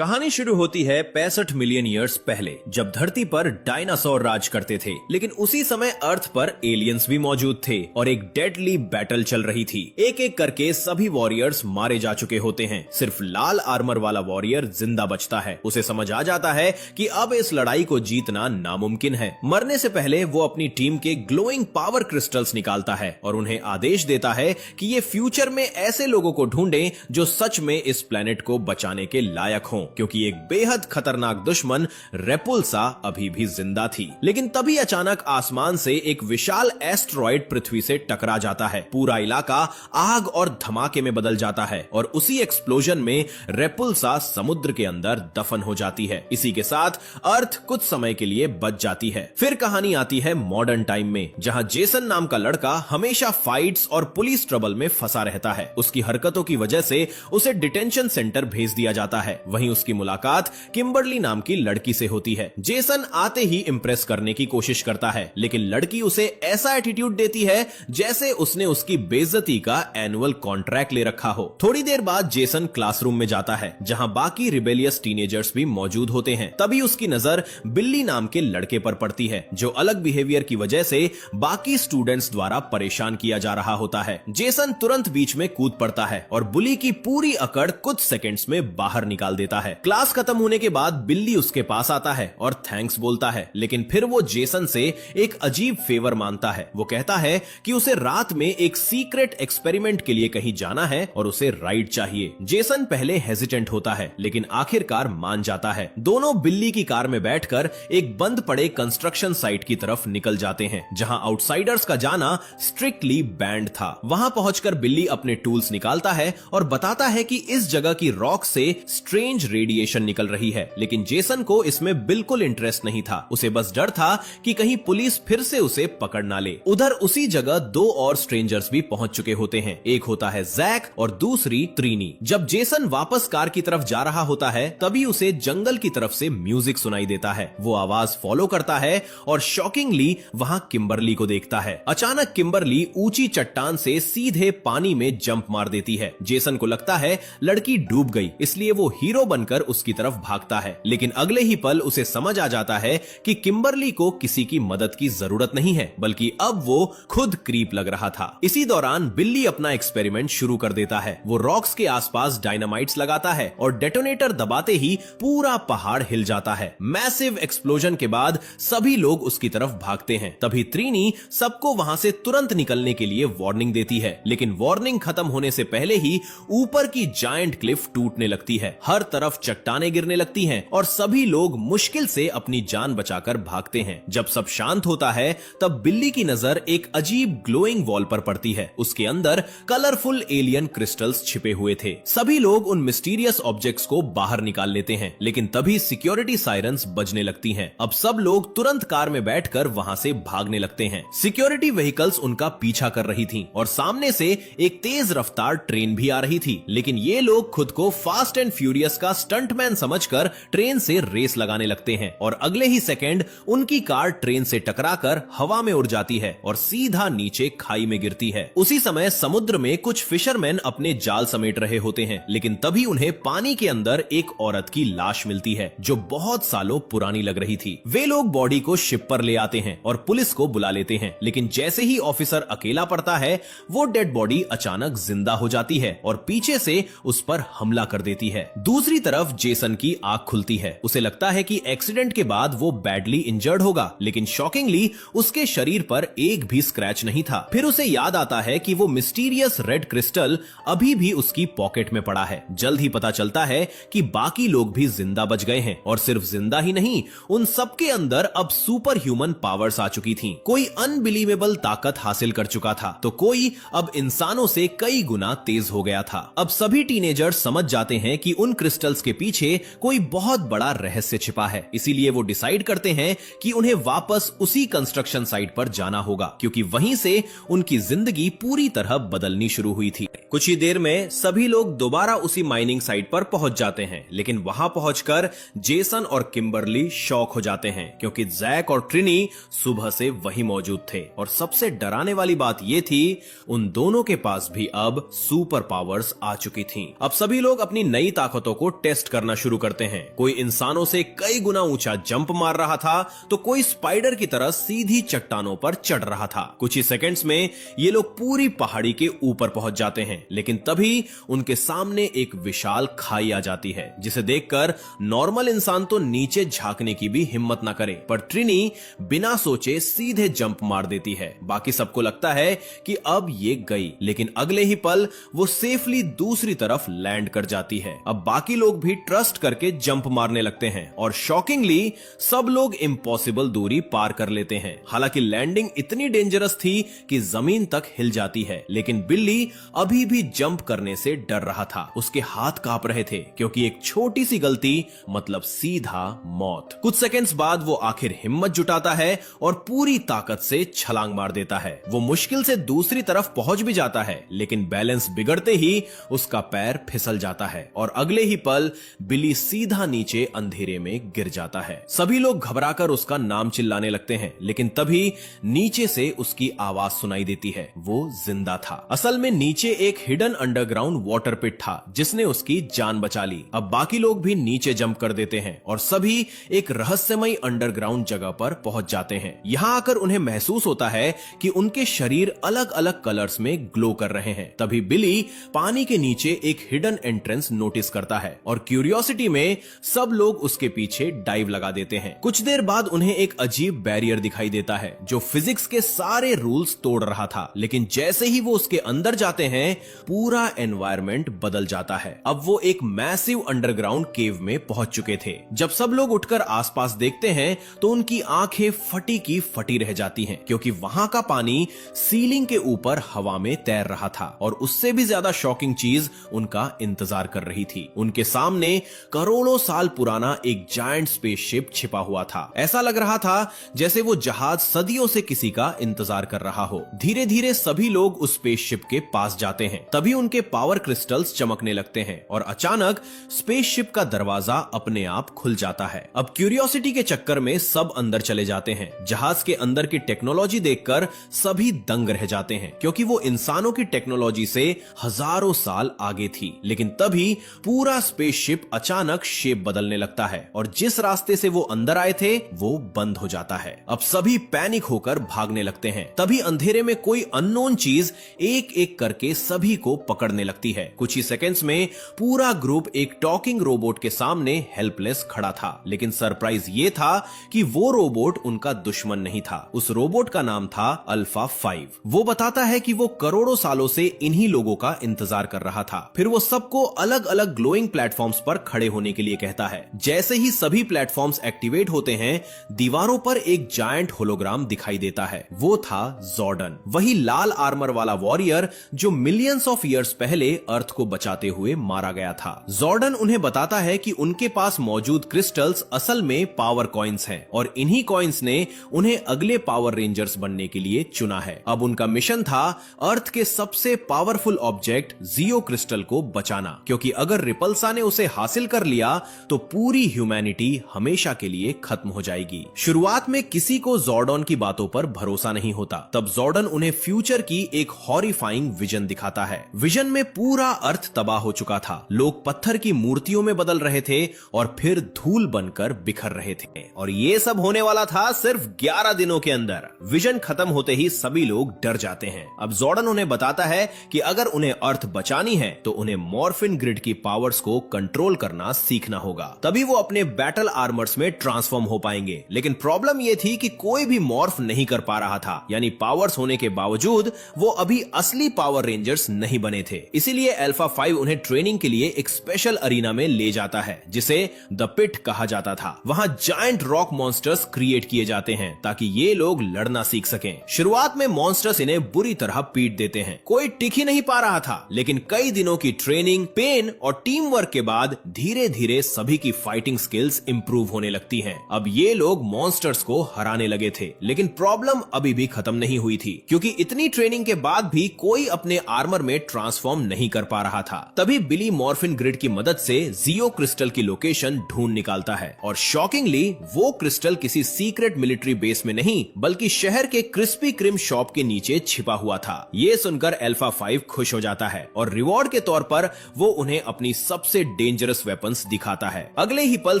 कहानी शुरू होती है 65 मिलियन ईयर्स पहले, जब धरती पर डायनासोर राज करते थे। लेकिन उसी समय अर्थ पर एलियंस भी मौजूद थे और एक डेडली बैटल चल रही थी। एक एक करके सभी वॉरियर्स मारे जा चुके होते हैं। सिर्फ लाल आर्मर वाला वॉरियर जिंदा बचता है। उसे समझ आ जाता है कि अब इस लड़ाई को जीतना नामुमकिन है। मरने से पहले वो अपनी टीम के ग्लोइंग पावर क्रिस्टल्स निकालता है और उन्हें आदेश देता है कि ये फ्यूचर में ऐसे लोगों को ढूंढें जो सच में इस प्लेनेट को बचाने के लायक हों, क्योंकि एक बेहद खतरनाक दुश्मन रेपुल्सा अभी भी जिंदा थी। लेकिन तभी अचानक आसमान से एक विशाल एस्टेरॉयड पृथ्वी से टकरा जाता है। पूरा इलाका आग और धमाके में बदल जाता है और उसी एक्सप्लोजन में रेपुल्सा समुद्र के अंदर दफन हो जाती है। इसी के साथ अर्थ कुछ समय के लिए बच जाती है। फिर कहानी आती है मॉडर्न टाइम में, जहां जेसन नाम का लड़का हमेशा फाइट्स और पुलिस ट्रबल में फंसा रहता है। उसकी हरकतों की वजह से उसे डिटेंशन सेंटर भेज दिया जाता है। वहीं उसकी मुलाकात किम्बरली नाम की लड़की से होती है। जेसन आते ही इंप्रेस करने की कोशिश करता है, लेकिन लड़की उसे ऐसा एटीट्यूड देती है जैसे उसने उसकी बेइज्जती का एनुअल कॉन्ट्रैक्ट ले रखा हो। थोड़ी देर बाद जेसन क्लासरूम में जाता है, जहां बाकी रिबेलियस टीनेजर्स भी मौजूद होते हैं। तभी उसकी नजर बिल्ली नाम के लड़के पर पड़ती है, जो अलग बिहेवियर की वजह से बाकी स्टूडेंट्स द्वारा परेशान किया जा रहा होता है। जेसन तुरंत बीच में कूद पड़ता है और बुली की पूरी अकड़ कुछ सेकंड्स में बाहर निकाल देता है। क्लास खत्म होने के बाद बिल्ली उसके पास आता है और थैंक्स बोलता है, लेकिन फिर वो जेसन से एक अजीब फेवर मांगता है। वो कहता है कि उसे रात में एक सीक्रेट एक्सपेरिमेंट के लिए कहीं जाना है और उसे राइड चाहिए। जेसन पहले हेजिटेंट होता है, लेकिन आखिरकार मान जाता है। दोनों बिल्ली की कार में बैठकर एक बंद पड़े कंस्ट्रक्शन साइट की तरफ निकल जाते हैं, जहां आउटसाइडर्स का जाना स्ट्रिक्टली बैंड था। वहां पहुंचकर बिल्ली अपने टूल्स निकालता है और बताता है कि इस जगह की रॉक से स्ट्रेंज रेडिएशन निकल रही है। लेकिन जेसन को इसमें बिल्कुल इंटरेस्ट नहीं था। उसे बस डर था कि कहीं पुलिस फिर से उसे पकड़ ना ले। उधर उसी जगह दो और स्ट्रेंजर्स भी पहुंच चुके होते हैं। एक होता है जैक और दूसरी त्रीनी। जब जेसन वापस कार की तरफ जा रहा होता है, तभी उसे जंगल की तरफ से म्यूजिक सुनाई देता है। वो आवाज फॉलो करता है और शॉकिंगली वहां किम्बरली को देखता है। अचानक किम्बरली ऊंची चट्टान से सीधे पानी में जंप मार देती है। जेसन को लगता है लड़की डूब गई, इसलिए वो हीरो बनकर उसकी तरफ भागता है। लेकिन अगले ही पल उसे समझ आ जाता है कि किम्बरली को किसी की मदद की जरूरत नहीं है, बल्कि अब वो खुद क्रीप लग रहा था। इसी दौरान बिल्ली अपना एक्सपेरिमेंट शुरू कर देता है। वो रॉक्स के आसपास डायनामाइट्स लगाता है और डेटोनेटर दबाते ही पूरा पहाड़ हिल जाता है। मैसिव एक्सप्लोजन के बाद सभी लोग उसकी तरफ भागते हैं। तभी त्रीनी सबको वहां से तुरंत निकलने के लिए वार्निंग देती है, लेकिन वार्निंग खत्म होने से पहले ही ऊपर की जायंट क्लिफ टूटने लगती है। हर तरफ चट्टानें गिरने लगती हैं और सभी लोग मुश्किल से अपनी जान बचाकर भागते हैं। जब सब शांत होता है, तब बिल्ली की नजर एक अजीब ग्लोइंग वॉल पर पड़ती है। उसके अंदर कलरफुल एलियन क्रिस्टल्स छिपे हुए थे। सभी लोग उन मिस्टीरियस ऑब्जेक्ट्स को बाहर निकाल लेते हैं, लेकिन तभी सिक्योरिटी सायरन्स बजने लगती हैं। अब सब लोग तुरंत कार में बैठकर वहां से भागने लगते हैं। सिक्योरिटी व्हीकल्स उनका पीछा कर रही थी और सामने से एक तेज रफ्तार ट्रेन भी आ रही थी। लेकिन ये लोग खुद को फास्ट एंड फ्यूरियस का स्टंटमैन समझकर ट्रेन से रेस लगाने लगते हैं और अगले ही सेकंड उनकी कार ट्रेन से टकराकर हवा में उड़ जाती है और सीधा नीचे खाई में गिरती है। उसी समय समुद्र में कुछ फिशरमैन अपने जाल समेट रहे होते हैं, लेकिन तभी उन्हें पानी के अंदर एक औरत की लाश मिलती है, जो बहुत सालों पुरानी लग रही थी। वे लोग बॉडी को शिप पर ले आते हैं और पुलिस को बुला लेते हैं, लेकिन जैसे ही ऑफिसर अकेला पड़ता है, वो डेड बॉडी अचानक जिंदा हो जाती है और पीछे से उस पर हमला कर देती है। दूसरी तरफ जेसन की आंख खुलती है। उसे लगता है कि एक्सीडेंट के बाद वो बैडली इंजर्ड होगा, लेकिन शॉकिंगली उसके शरीर पर एक भी स्क्रैच नहीं था। फिर उसे याद आता है कि वो मिस्टीरियस रेड क्रिस्टल अभी भी उसकी पॉकेट में पड़ा है। जल्द ही पता चलता है कि बाकी लोग भी जिंदा बच गए हैं और सिर्फ जिंदा ही नहीं, उन सबके अंदर अब सुपर ह्यूमन पावर्स आ चुकी थी। कोई अनबिलीवेबल ताकत हासिल कर चुका था, तो कोई अब इंसानों से कई गुना तेज हो गया था। अब सभी टीनेजर्स समझ जाते हैं कि उन क्रिस्टल्स के पीछे कोई बहुत बड़ा रहस्य छिपा है। इसीलिए वो डिसाइड करते हैं कि उन्हें वापस उसी कंस्ट्रक्शन साइट पर जाना होगा, क्योंकि वहीं से उनकी जिंदगी पूरी तरह बदलनी शुरू हुई थी। कुछ ही देर में सभी लोग दोबारा उसी माइनिंग साइट पर पहुंच जाते हैं, लेकिन वहां पहुंचकर जेसन और किम्बरली शॉक हो जाते हैं, क्योंकि जैक और ट्रिनी सुबह से वहीं मौजूद थे। और सबसे डराने वाली बात यह थी, उन दोनों के पास भी अब सुपर पावर्स आ चुकी थीं। अब सभी लोग अपनी नई ताकतों को टेस्ट टेस्ट करना शुरू करते हैं। कोई इंसानों से कई गुना ऊंचा जंप मार रहा था तो कोई स्पाइडर की तरह सीधी चट्टानों पर चढ़ रहा था। कुछ ही सेकंड्स में ये लोग पूरी पहाड़ी के ऊपर पहुंच जाते हैं, लेकिन तभी उनके सामने एक विशाल खाई आ जाती है, जिसे देखकर नॉर्मल इंसान तो नीचे झांकने की भी हिम्मत ना करे, पर ट्रिनी बिना सोचे सीधे जंप मार देती है। बाकी सबको लगता है कि अब ये गई, लेकिन अगले ही पल वो सेफली दूसरी तरफ लैंड कर जाती है। अब बाकी लोग भी ट्रस्ट करके जंप मारने लगते हैं और शॉकिंगली सब लोग इम्पॉसिबल दूरी पार कर लेते हैं। हालांकि लैंडिंग इतनी डेंजरस थी कि जमीन तक हिल जाती है, लेकिन बिल्ली अभी भी जंप करने से डर रहा था। उसके हाथ कांप रहे थे क्योंकि एक छोटी सी गलती मतलब सीधा मौत। कुछ सेकंड्स बाद वो आखिर हिम्मत जुटाता है और पूरी ताकत से छलांग मार देता है। वो मुश्किल से दूसरी तरफ पहुंच भी जाता है, लेकिन बैलेंस बिगड़ते ही उसका पैर फिसल जाता है और अगले ही पल बिल्ली सीधा नीचे अंधेरे में गिर जाता है। सभी लोग घबराकर उसका नाम चिल्लाने लगते हैं, लेकिन तभी नीचे से उसकी आवाज सुनाई देती है। वो जिंदा था। असल में नीचे एक हिडन अंडरग्राउंड वाटर पिट था जिसने उसकी जान बचा ली। अब बाकी लोग भी नीचे जंप कर देते हैं और सभी एक रहस्यमयी अंडरग्राउंड जगह पर पहुंच जाते हैं। यहां आकर उन्हें महसूस होता है कि उनके शरीर अलग अलग कलर्स में ग्लो कर रहे हैं। तभी बिली पानी के नीचे एक हिडन एंट्रेंस नोटिस करता है और क्यूरियोसिटी में सब लोग उसके पीछे डाइव लगा देते हैं। कुछ देर बाद उन्हें एक अजीब बैरियर दिखाई देता है जो फिजिक्स के सारे रूल्स तोड़ रहा था, लेकिन जैसे ही वो उसके अंदर जाते हैं पूरा एनवायरनमेंट बदल जाता है। अब वो एक मैसिव अंडरग्राउंड केव में पहुंच चुके थे। जब सब लोग उठकर आसपास देखते हैं तो उनकी आंखें फटी की फटी रह जाती हैं, क्योंकि वहां का पानी सीलिंग के ऊपर हवा में तैर रहा था और उससे भी ज्यादा शॉकिंग चीज उनका इंतजार कर रही थी। उनके सामने करोड़ों साल पुराना एक जायंट स्पेसशिप छिपा हुआ था। ऐसा लग रहा था जैसे वो जहाज सदियों से किसी का इंतजार कर रहा हो। धीरे धीरे सभी लोग उस स्पेसशिप के पास जाते हैं। तभी उनके पावर क्रिस्टल्स चमकने लगते हैं और अचानक स्पेसशिप का दरवाजा अपने आप खुल जाता है। अब क्यूरियोसिटी के चक्कर में सब अंदर चले जाते हैं। जहाज के अंदर की टेक्नोलॉजी देखकर सभी दंग रह जाते हैं, क्योंकि वो इंसानों की टेक्नोलॉजी से हजारों साल आगे थी। लेकिन तभी पूरा स्पेसशिप अचानक शेप बदलने लगता है और जिस रास्ते से वो अंदर आए थे वो बंद हो जाता है। अब सभी पैनिक होकर भागने लगते हैं। तभी अंधेरे में कोई अननोन चीज एक एक करके सभी को पकड़ने लगती है। कुछ ही सेकंड्स में पूरा ग्रुप एक टॉकिंग रोबोट के सामने हेल्पलेस खड़ा था। लेकिन सरप्राइज ये था कि वो रोबोट उनका दुश्मन नहीं था। उस रोबोट का नाम था अल्फा 5। वो बताता है कि वो करोड़ों सालों से इन्हीं लोगों का इंतजार कर रहा था। फिर वो सबको अलग अलग ग्लोइंग प्लेटफॉर्म्स पर खड़े होने के लिए कहता है। जैसे ही सभी प्लेटफॉर्म्स एक्टिवेट होते हैं, दीवारों पर एक जायंट होलोग्राम दिखाई देता है। वो था जॉर्डन, वही लाल आर्मर वाला वॉरियर जो मिलियंस ऑफ ईयर्स पहले अर्थ को बचाते हुए मारा गया था। जॉर्डन उन्हें बताता है कि उनके पास मौजूद क्रिस्टल्स असल में पावर कॉइन्स हैं और इन्हीं कॉइन्स ने उन्हें अगले पावर रेंजर्स बनने के लिए चुना है। अब उनका मिशन था अर्थ के सबसे पावरफुल ऑब्जेक्ट जियो क्रिस्टल को बचाना, क्योंकि अगर रिपल्सा ने उसे हासिल कर लिया तो पूरी ह्यूमैनिटी हमेशा के लिए खत्म हो जाएगी। शुरुआत में किसी को जॉर्डन की बातों पर भरोसा नहीं होता। तब जॉर्डन उन्हें फ्यूचर की एक हॉरिफाइंग विजन दिखाता है। विजन में पूरा अर्थ तबाह हो चुका था। लोग पत्थर की मूर्तियों में बदल रहे थे और फिर धूल बनकर बिखर रहे थे और ये सब होने वाला था सिर्फ 11 दिनों के अंदर। विजन खत्म होते ही सभी लोग डर जाते हैं। अब जॉर्डन उन्हें बताता है कि अगर उन्हें अर्थ बचानी है तो उन्हें मॉर्फिन ग्रिड की पावर्स को कंट्रोल करना सीखना होगा, तभी वो अपने बैटल आर्मर्स में ट्रांसफॉर्म हो पाएंगे। लेकिन प्रॉब्लम ये थी कि कोई भी मॉर्फ नहीं कर पा रहा था, यानी पावर्स होने के बावजूद वो अभी असली पावर रेंजर्स नहीं बने थे। इसीलिए अल्फा 5 उन्हें ट्रेनिंग के लिए एक स्पेशल अरीना में ले जाता है जिसे द पिट कहा जाता था। वहां जायंट रॉक मॉन्स्टर्स क्रिएट किए जाते हैं ताकि ये लोग लड़ना सीख सकें। शुरुआत में मॉन्स्टर्स इन्हें बुरी तरह पीट देते हैं, कोई टिक ही नहीं पा रहा था। लेकिन कई दिनों की ट्रेनिंग, पेन और टीम वर्क के बाद धीरे धीरे सभी की फाइटिंग स्किल्स इंप्रूव होने लगती हैं। अब ये लोग मॉन्स्टर्स को हराने लगे थे, लेकिन प्रॉब्लम अभी भी खत्म नहीं हुई थी, क्योंकि इतनी ट्रेनिंग के बाद भी कोई अपने आर्मर में ट्रांसफॉर्म नहीं कर पा रहा था। तभी बिली मॉर्फिन ग्रिड की मदद से जियो क्रिस्टल की लोकेशन ढूंढ निकालता है और शॉकिंगली वो क्रिस्टल किसी सीक्रेट मिलिट्री बेस में नहीं बल्कि शहर के क्रिस्पी क्रीम शॉप के नीचे छिपा हुआ था। ये सुनकर अल्फा 5 खुश हो जाता है और रिवॉर्ड के तौर पर वो उन्हें अपनी सबसे डेंजरस वेपन्स दिखाता है। अगले ही पल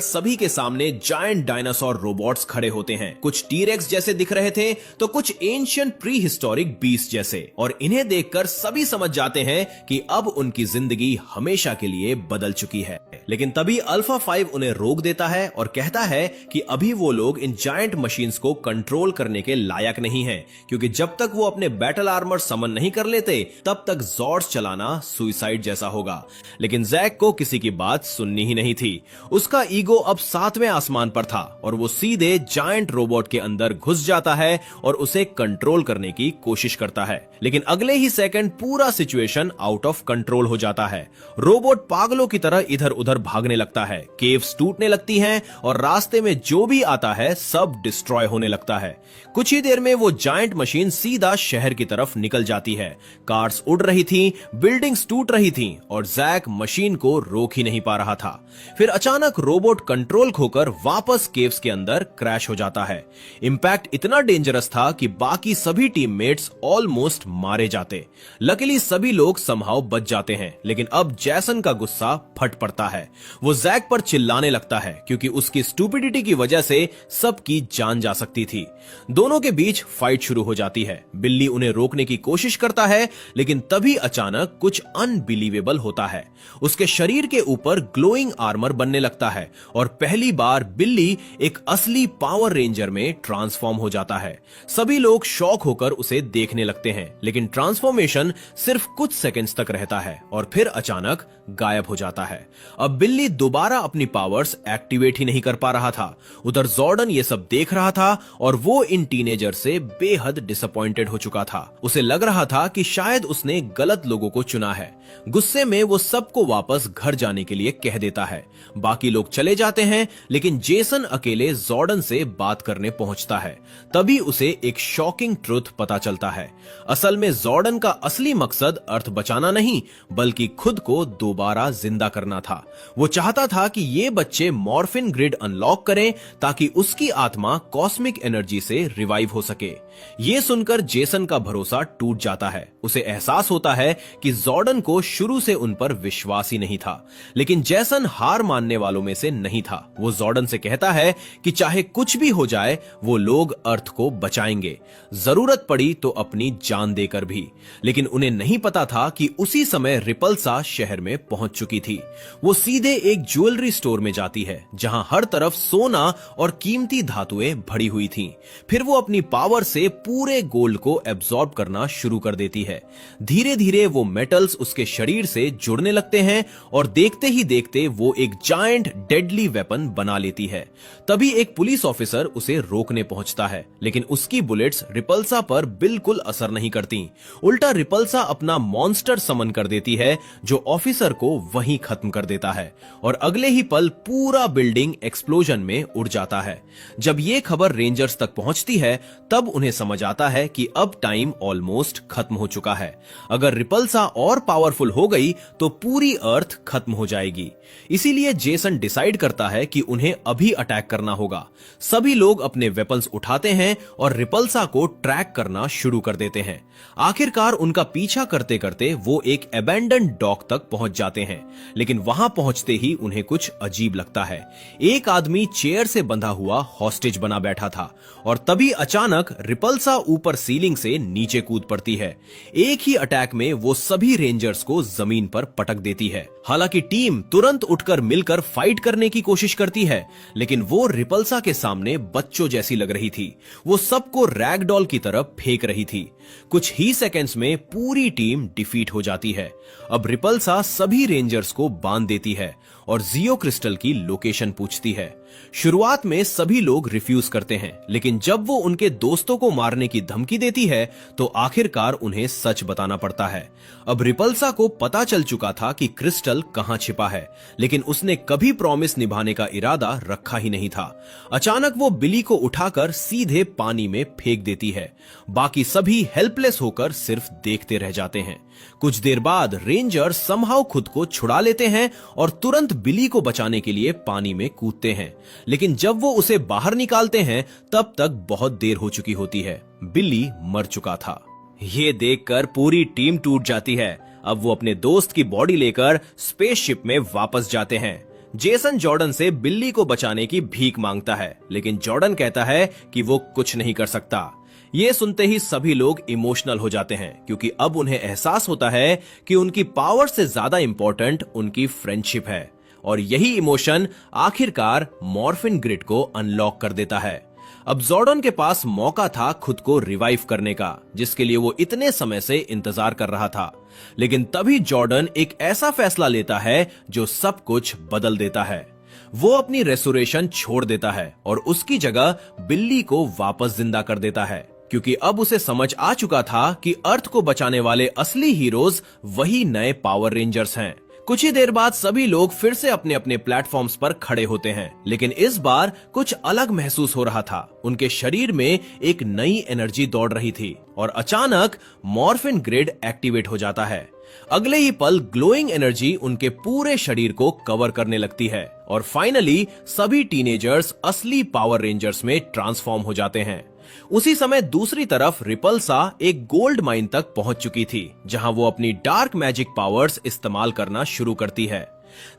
सभी के सामने जायंट डायनासोर रोबोट्स खड़े होते हैं। कुछ टीरेक्स जैसे दिख रहे थे तो कुछ एंशिएंट प्री हिस्टोरिक बीस्ट जैसे, और इन्हें देखकर सभी समझ जाते हैं कि अब उनकी जिंदगी हमेशा के लिए बदल चुकी है। लेकिन तभी अल्फा 5 उन्हें रोक देता है और कहता है कि अभी वो लोग इन जायंट मशीन्स को कंट्रोल करने के लायक नहीं हैं, क्योंकि जब तक वो अपने बैटल आर्मर समन नहीं कर लेते तब तक जॉर्ड्स चलाना सुसाइड जैसा होगा। लेकिन जैक को किसी की बात सुननी ही नहीं थी। उसका ईगो अब 7वें आसमान पर था और वो सीधे जायंट रोबोट के अंदर घुस जाता है और उसे कंट्रोल करने की कोशिश करता है। लेकिन अगले ही सेकंड पूरा सिचुएशन आउट ऑफ कंट्रोल हो जाता है। रोबोट पागलों की तरह इधर उधर भागने लगता है, केव्स टूटने लगती हैं और रास्ते में जो भी आता है सब डिस्ट्रॉय होने लगता है। कुछ ही देर में वो जायंट मशीन सीधा शहर की तरफ निकल जाती है। कार्स उड़ रही थी, बिल्डिंग्स टूट रही थीं और जैक मशीन को रोक ही नहीं पा रहा था। फिर अचानक रोबोट कंट्रोल खोकर वापस केव्स के अंदर क्रैश हो जाता है। इंपैक्ट इतना डेंजरस था कि बाकी सभी टीममेट्स ऑलमोस्ट मारे जाते। लकीली सभी लोग समहाउ बच जाते हैं, लेकिन अब जैसन का गुस्सा फट पड़ता है। वो जैक पर चिल्लाने लगता है क्योंकि उसकी स्टूपिडिटी की वजह से सबकी जान जा सकती थी। दोनों के बीच फाइट शुरू हो जाती है। बिल्ली उन्हें रोकने की कोशिश करता है, लेकिन तभी अचानक कुछ अनबिलीवेबल होता है। उसके शरीर के ऊपर ग्लोइंग आर्मर बनने लगता है और पहली बार बिल्ली एक असली पावर रेंजर में ट्रांसफॉर्म हो जाता है। सभी लोग शॉक होकर उसे देखने लगते हैं, लेकिन ट्रांसफॉर्मेशन सिर्फ कुछ सेकंड्स तक रहता है और फिर अचानक गायब हो जाता है। अब बिल्ली दोबारा अपनी पावर्स एक्टिवेट ही नहीं कर पा रहा था। उधर जॉर्डन ये सब देख रहा था और वो इन टीनेजर से बेहद डिसअपॉइंटेड हो चुका था। उसे लग रहा था कि शायद उसने गलत लोगों को चुना है। गुस्से में वो सबको वापस घर जाने के लिए कह देता है। बाकी लोग चले जाते हैं, लेकिन जेसन अकेले जॉर्डन से बात करने पहुंचता है। तभी उसे एक शॉकिंग ट्रुथ पता चलता है। असल में जॉर्डन का असली मकसद अर्थ बचाना नहीं, बल्कि खुद को दोबारा जिंदा करना था। वो चाहता था कि ये बच्चे मॉर्फिन ग्रिड अनलॉक करें ताकि उसकी आत्मा कॉस्मिक एनर्जी से रिवाइव हो सके। ये सुनकर जेसन का भरोसा टूट जाता है। उसे एहसास होता है कि जॉर्डन को शुरू से उन पर विश्वास ही नहीं था, लेकिन जेसन हार मानने वालों में से नहीं था। वो जॉर्डन से कहता है कि चाहे कुछ भी हो जाए वो लोग अर्थ को बचाएंगे, जरूरत पड़ी तो अपनी जान देकर भी। लेकिन उन्हें नहीं पता था कि उसी समय रिपल्सा शहर में पहुंच चुकी थी। वो सीधे एक ज्वेलरी स्टोर में जाती है जहां हर तरफ सोना और कीमती धातुएं भरी हुई थीं। फिर वो अपनी पावर से पूरे गोल्ड को एब्जॉर्ब करना शुरू कर देती है। धीरे धीरे वो मेटल्स उसके शरीर से जुड़ने लगते हैं और देखते ही देखते वो एक जायंट डेडली वेपन बना लेती है। तभी एक पुलिस ऑफिसर उसे रोकने पहुंचता है, लेकिन उसकी बुलेट्स रिपल्सा पर बिल्कुल असर नहीं करती। उल्टा रिपल्सा अपना मॉन्स्टर समन कर देती है जो ऑफिसर को वहीं खत्म कर देता है और अगले ही पल पूरा बिल्डिंग एक्सप्लोजन में उड़ जाता है। जब ये खबर रेंजर्स तक पहुंचती है तब उन्हें समझ आता है कि अब टाइम ऑलमोस्ट खत्म हो चुका है। अगर रिपल्सा और पावरफुल हो गई तो पूरी अर्थ खत्म हो जाएगी। इसीलिए जेसन डिसाइड करता है कि उन्हें अभी अटैक करना होगा। सभी लोग अपने वेपन्स उठाते हैं और रिपल्सा को ट्रैक करना शुरू कर देते हैं। आखिरकार उनका पीछा करते करते वो एक अबैंडन्ड डॉक तक पहुंच जाते हैं, लेकिन वहां पहुंचते ही उन्हें कुछ अजीब लगता है। एक आदमी चेयर से बंधा हुआ हॉस्टेज बना बैठा था और तभी अचानक रिपल्सा ऊपर सीलिंग से नीचे कूद पड़ती है। एक ही अटैक में वो सभी रेंजर्स को जमीन पर पटक देती है। हालांकि टीम तुरंत उठकर मिलकर फाइट करने की कोशिश करती है, लेकिन वो रिपल्सा के सामने बच्चों जैसी लग रही थी। वो सबको रैगडॉल की तरफ फेंक रही थी। कुछ ही सेकंड्स में पूरी टीम डिफीट हो जाती है। अब रिपल्सा सभी रेंजर्स को बांध देती है और जियो क्रिस्टल की लोकेशन पूछती है। शुरुआत में सभी लोग रिफ्यूज करते हैं, लेकिन जब वो उनके दोस्तों को मारने की धमकी देती है तो आखिरकार उन्हें सच बताना पड़ता है। अब रिपल्सा को पता चल चुका था कि क्रिस्टल कहां छिपा है, लेकिन उसने कभी प्रॉमिस निभाने का इरादा रखा ही नहीं था। अचानक वो बिली को उठाकर सीधे पानी में फेंक देती है। बाकी सभी हेल्पलेस होकर सिर्फ देखते रह जाते हैं। कुछ देर बाद रेंजर समहाउ खुद को छुड़ा लेते हैं और तुरंत बिली को बचाने के लिए पानी में कूदते हैं, लेकिन जब वो उसे बाहर निकालते हैं तब तक बहुत देर हो चुकी होती है। बिली मर चुका था। ये देखकर पूरी टीम टूट जाती है। अब वो अपने दोस्त की बॉडी लेकर स्पेसशिप में वापस जाते हैं। जेसन जॉर्डन से बिल्ली को बचाने की भीख मांगता है, लेकिन जॉर्डन कहता है कि वो कुछ नहीं कर सकता। ये सुनते ही सभी लोग इमोशनल हो जाते हैं, क्योंकि अब उन्हें एहसास होता है कि उनकी पावर से ज्यादा इंपॉर्टेंट उनकी फ्रेंडशिप है। और यही इमोशन आखिरकार मॉर्फिन ग्रिड को अनलॉक कर देता है। अब जॉर्डन के पास मौका था खुद को रिवाइव करने का, जिसके लिए वो इतने समय से इंतजार कर रहा था। लेकिन तभी जॉर्डन एक ऐसा फैसला लेता है जो सब कुछ बदल देता है। वो अपनी रेस्टोरेशन छोड़ देता है और उसकी जगह बिल्ली को वापस जिंदा कर देता है, क्योंकि अब उसे समझ आ चुका था कि अर्थ को बचाने वाले असली हीरोज वही नए पावर रेंजर्स हैं। कुछ ही देर बाद सभी लोग फिर से अपने अपने प्लेटफॉर्म्स पर खड़े होते हैं, लेकिन इस बार कुछ अलग महसूस हो रहा था। उनके शरीर में एक नई एनर्जी दौड़ रही थी और अचानक मॉर्फिन ग्रिड एक्टिवेट हो जाता है। अगले ही पल ग्लोइंग एनर्जी उनके पूरे शरीर को कवर करने लगती है और फाइनली सभी टीनेजर्स असली पावर रेंजर्स में ट्रांसफॉर्म हो जाते हैं। उसी समय दूसरी तरफ रिपल्सा एक गोल्ड माइन तक पहुंच चुकी थी, जहां वो अपनी डार्क मैजिक पावर्स इस्तेमाल करना शुरू करती है।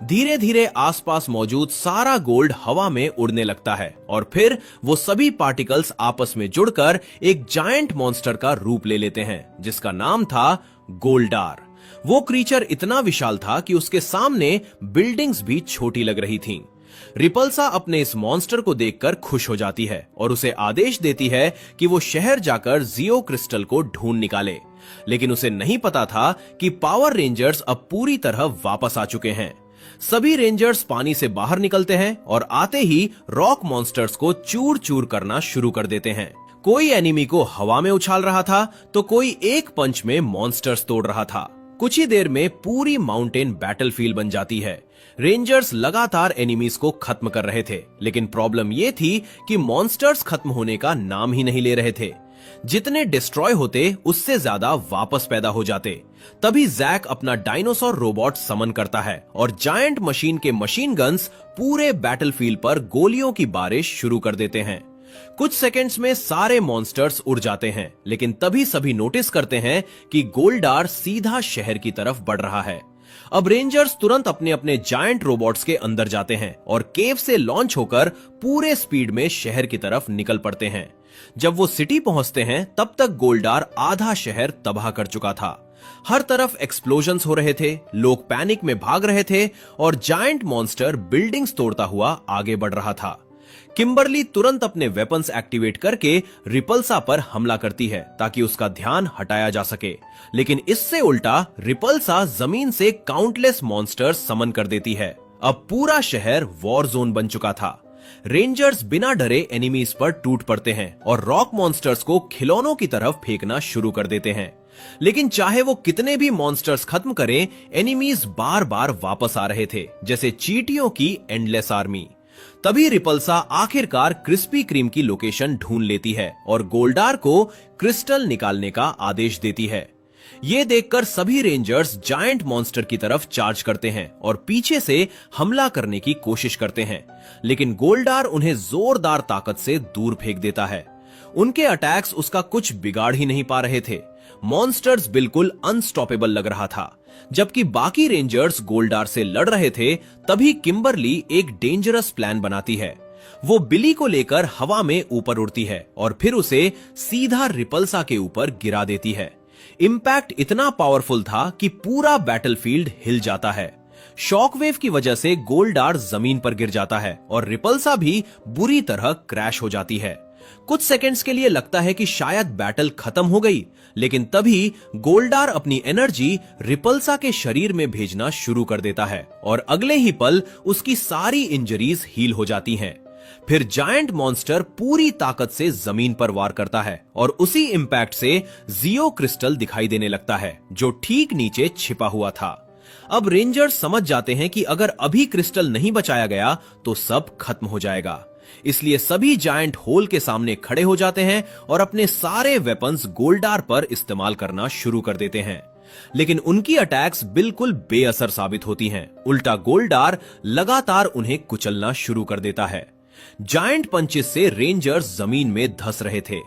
धीरे धीरे आसपास मौजूद सारा गोल्ड हवा में उड़ने लगता है और फिर वो सभी पार्टिकल्स आपस में जुड़कर एक जायंट मॉन्स्टर का रूप ले लेते हैं, जिसका नाम था गोल्डार। वो क्रीचर इतना विशाल था कि उसके सामने बिल्डिंग्स भी छोटी लग रही थीं। रिपल्सा अपने इस मॉन्स्टर को देखकर खुश हो जाती है और उसे आदेश देती है कि वो शहर जाकर जियो क्रिस्टल को ढूंढ निकाले। लेकिन उसे नहीं पता था कि पावर रेंजर्स अब पूरी तरह वापस आ चुके हैं। सभी रेंजर्स पानी से बाहर निकलते हैं और आते ही रॉक मॉन्स्टर्स को चूर चूर करना शुरू कर देते हैं। कोई एनिमी को हवा में उछाल रहा था तो कोई एक पंच में मॉन्स्टर्स तोड़ रहा था। कुछ ही देर में पूरी माउंटेन बैटलफील्ड बन जाती है। रेंजर्स लगातार एनिमीज को खत्म कर रहे थे, लेकिन प्रॉब्लम यह थी कि मॉन्स्टर्स खत्म होने का नाम ही नहीं ले रहे थे। जितने डिस्ट्रॉय होते उससे ज्यादा वापस पैदा हो जाते। तभी जैक अपना डायनासोर रोबोट समन करता है और जायंट मशीन के मशीन गन्स पूरे बैटलफील्ड पर गोलियों की बारिश शुरू कर देते हैं। कुछ सेकंड्स में सारे मॉन्स्टर्स उड़ जाते हैं, लेकिन तभी सभी नोटिस करते हैं कि गोल्डार सीधा शहर की तरफ बढ़ रहा है। अब रेंजर्स तुरंत अपने अपने जायंट रोबोट्स के अंदर जाते हैं और केव से लॉन्च होकर पूरे स्पीड में शहर की तरफ निकल पड़ते हैं। जब वो सिटी पहुंचते हैं तब तक गोल्डार आधा शहर तबाह कर चुका था। हर तरफ एक्सप्लोजन्स हो रहे थे, लोग पैनिक में भाग रहे थे और जायंट मॉन्स्टर बिल्डिंग्स तोड़ता हुआ आगे बढ़ रहा था। किम्बरली तुरंत अपने वेपन्स एक्टिवेट करके रिपल्सा पर हमला करती है ताकि उसका ध्यान हटाया जा सके, लेकिन इससे उल्टा रिपल्सा जमीन से काउंटलेस मॉन्स्टर्स समन कर देती है। अब पूरा शहर वॉर जोन बन चुका था। रेंजर्स बिना डरे एनिमीज पर टूट पड़ते हैं और रॉक मॉन्स्टर्स को खिलौनों की तरफ फेंकना शुरू कर देते हैं। लेकिन चाहे वो कितने भी मॉन्स्टर्स खत्म करें, एनिमीज बार बार वापस आ रहे थे, जैसे चींटियों की एंडलेस आर्मी। तभी रिपल्सा आखिरकार क्रिस्पी क्रीम की लोकेशन ढूंढ लेती है और गोल्डार को क्रिस्टल निकालने का आदेश देती है। ये देखकर सभी रेंजर्स जायंट मॉन्स्टर की तरफ चार्ज करते हैं और पीछे से हमला करने की कोशिश करते हैं, लेकिन गोल्डार उन्हें जोरदार ताकत से दूर फेंक देता है। उनके अटैक्स उसका कुछ बिगाड़ ही नहीं पा रहे थे। मॉन्स्टर्स बिल्कुल अनस्टॉपेबल लग रहा था। जबकि बाकी रेंजर्स गोल्डार से लड़ रहे थे, तभी किम्बरली एक डेंजरस प्लान बनाती है। वो बिली को लेकर हवा में ऊपर उड़ती है और फिर उसे सीधा रिपल्सा के ऊपर गिरा देती है। इंपैक्ट इतना पावरफुल था कि पूरा बैटलफील्ड हिल जाता है। शॉकवेव की वजह से गोल्डार जमीन पर गिर जाता है और रिपल्सा भी बुरी तरह क्रैश हो जाती है। कुछ सेकंड्स के लिए लगता है कि शायद बैटल खत्म हो गई, लेकिन तभी गोल्डार अपनी एनर्जी रिपल्सा के शरीर में भेजना शुरू कर देता है और अगले ही पल उसकी सारी इंजरीज हील हो जाती हैं। फिर जायंट मॉन्स्टर पूरी ताकत से जमीन पर वार करता है और उसी इंपैक्ट से जियो क्रिस्टल दिखाई देने लगता है, जो ठीक नीचे छिपा हुआ था। अब रेंजर्स समझ जाते हैं कि अगर अभी क्रिस्टल नहीं बचाया गया तो सब खत्म हो जाएगा। इसलिए सभी जायंट होल के सामने खड़े हो जाते हैं और अपने सारे वेपन्स गोल्डार पर इस्तेमाल करना शुरू कर देते हैं, लेकिन उनकी अटैक्स बिल्कुल बेअसर साबित होती हैं। उल्टा गोल्डार लगातार उन्हें कुचलना शुरू कर देता है। जायंट पंचेस से रेंजर्स जमीन में धंस रहे थे।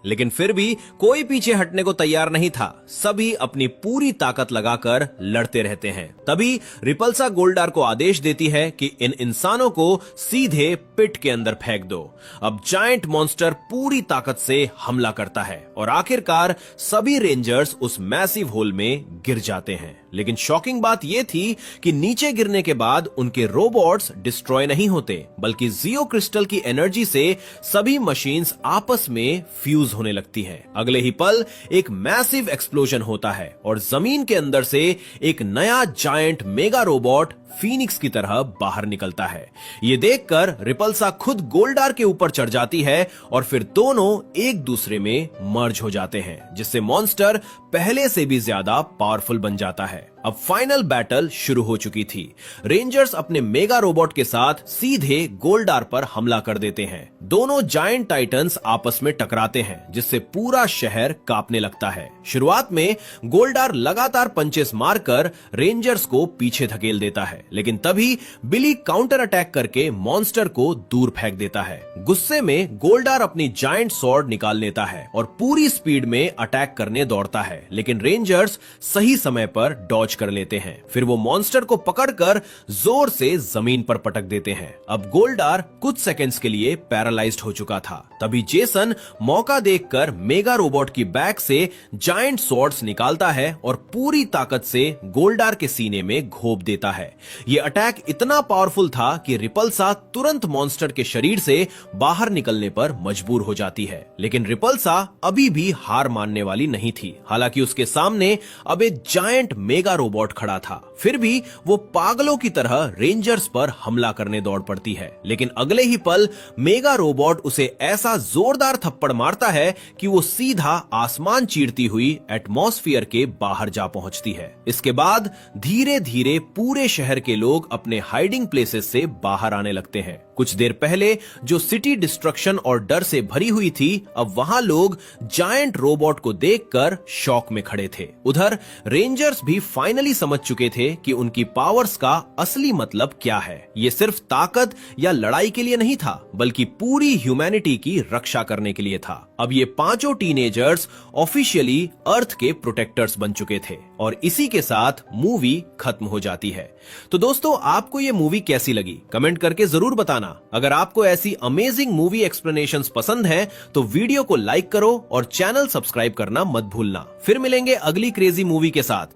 लेकिन फिर भी कोई पीछे हटने को तैयार नहीं था। सभी अपनी पूरी ताकत लगाकर लड़ते रहते हैं। तभी रिपल्सा गोल्डार को आदेश देती है कि इन इंसानों को सीधे पिट के अंदर फेंक दो। अब जायंट मॉन्स्टर पूरी ताकत से हमला करता है और आखिरकार सभी रेंजर्स उस मैसिव होल में गिर जाते हैं। लेकिन शॉकिंग बात यह थी कि नीचे गिरने के बाद उनके रोबोट्स डिस्ट्रॉय नहीं होते, बल्कि जियो क्रिस्टल की एनर्जी से सभी मशीन्स आपस में फ्यूज होने लगती हैं। अगले ही पल एक मैसिव एक्सप्लोजन होता है और जमीन के अंदर से एक नया जायंट मेगा रोबोट फीनिक्स की तरह बाहर निकलता है। ये देखकर रिपल्सा खुद गोल्डार के ऊपर चढ़ जाती है और फिर दोनों एक दूसरे में मर्ज हो जाते हैं, जिससे मॉन्स्टर पहले से भी ज्यादा पावरफुल बन जाता है। अब फाइनल बैटल शुरू हो चुकी थी। रेंजर्स अपने मेगा रोबोट के साथ सीधे गोल्डार पर हमला कर देते हैं। दोनों जायंट टाइटन्स आपस में टकराते हैं, जिससे पूरा शहर कांपने लगता है। शुरुआत में गोल्डार लगातार पंचेस मारकर रेंजर्स को पीछे धकेल देता है, लेकिन तभी बिली काउंटर अटैक करके मॉन्स्टर को दूर फेंक देता है। गुस्से में गोल्डार अपनी जायंट स्वॉर्ड निकाल लेता है और पूरी स्पीड में अटैक करने दौड़ता है, लेकिन रेंजर्स सही समय पर डॉज कर लेते हैं। फिर वो मॉन्स्टर को पकड़कर जोर से जमीन पर पटक देते हैं। अब गोल्डार कुछ सेकंड्स के लिए पैरालाइज्ड हो चुका था। तभी जेसन मौका देखकर मेगा रोबोट की बैक से जायंट स्वॉर्ड्स निकालता है और पूरी ताकत से गोल्डार के सीने में घोंप देता है। यह अटैक इतना पावरफुल था कि रिपल्सा तुरंत मॉन्स्टर के शरीर से बाहर निकलने पर मजबूर हो जाती है। लेकिन रिपल्सा अभी भी हार मानने वाली नहीं थी। हालांकि उसके सामने अब एक जायंट मेगा रोबोट खड़ा था, फिर भी वो पागलों की तरह रेंजर्स पर हमला करने दौड़ पड़ती है। लेकिन अगले ही पल मेगा रोबोट उसे ऐसा जोरदार थप्पड़ मारता है कि वो सीधा आसमान चीरती हुई एटमॉस्फेयर के बाहर जा पहुंचती है। इसके बाद धीरे धीरे पूरे शहर के लोग अपने हाइडिंग प्लेसेस से बाहर आने लगते हैं। कुछ देर पहले जो सिटी डिस्ट्रक्शन और डर से भरी हुई थी, अब वहां लोग जायंट रोबोट को देखकर शॉक में खड़े थे। उधर रेंजर्स भी फाइनली समझ चुके थे कि उनकी पावर्स का असली मतलब क्या है। ये सिर्फ ताकत या लड़ाई के लिए नहीं था, बल्कि पूरी ह्यूमैनिटी की रक्षा करने के लिए था। अब ये पांचों टीनेजर्स ऑफिशियली अर्थ के प्रोटेक्टर्स बन चुके थे और इसी के साथ मूवी खत्म हो जाती है। तो दोस्तों, आपको ये मूवी कैसी लगी कमेंट करके जरूर बताना। अगर आपको ऐसी अमेजिंग मूवी एक्सप्लेनेशंस पसंद हैं, तो वीडियो को लाइक करो और चैनल सब्सक्राइब करना मत भूलना। फिर मिलेंगे अगली क्रेजी मूवी के साथ।